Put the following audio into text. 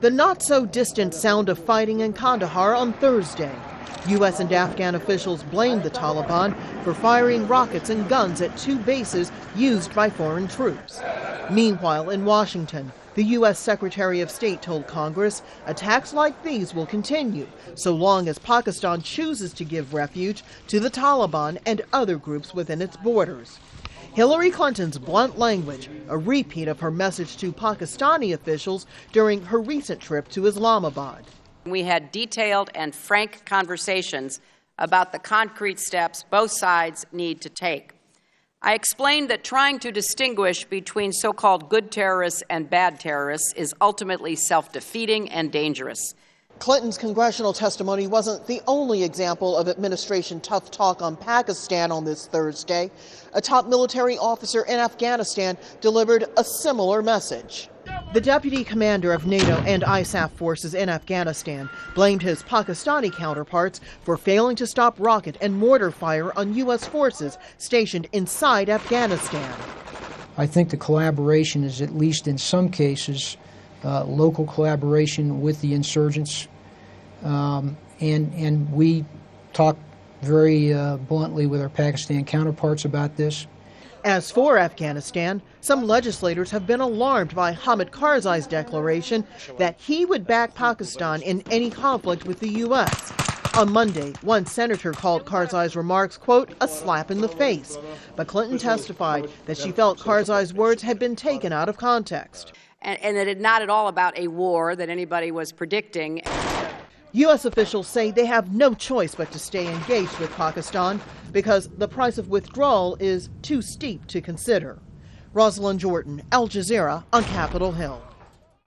The not-so-distant sound of fighting in Kandahar on Thursday. U.S. and Afghan officials blamed the Taliban for firing rockets and guns at two bases used by foreign troops. Meanwhile, in Washington, the U.S. Secretary of State told Congress attacks like these will continue so long as Pakistan chooses to give refuge to the Taliban and other groups within its borders. Hillary Clinton's blunt language, a repeat of her message to Pakistani officials during her recent trip to Islamabad. We had detailed and frank conversations about the concrete steps both sides need to take. I explained that trying to distinguish between so-called good terrorists and bad terrorists is ultimately self-defeating and dangerous. Clinton's congressional testimony wasn't the only example of administration tough talk on Pakistan on this Thursday. A top military officer in Afghanistan delivered a similar message. The deputy commander of NATO and ISAF forces in Afghanistan blamed his Pakistani counterparts for failing to stop rocket and mortar fire on U.S. forces stationed inside Afghanistan. I think the collaboration is, at least in some cases, local collaboration with the insurgents, and we talked very bluntly with our Pakistan counterparts about this. As for Afghanistan, some legislators have been alarmed by Hamid Karzai's declaration that he would back Pakistan in any conflict with the U.S. On Monday, one senator called Karzai's remarks, quote, a slap in the face. But Clinton testified that she felt Karzai's words had been taken out of context. And that it's not at all about a war that anybody was predicting. U.S. officials say they have no choice but to stay engaged with Pakistan because the price of withdrawal is too steep to consider. Rosiland, Al Jazeera on Capitol Hill.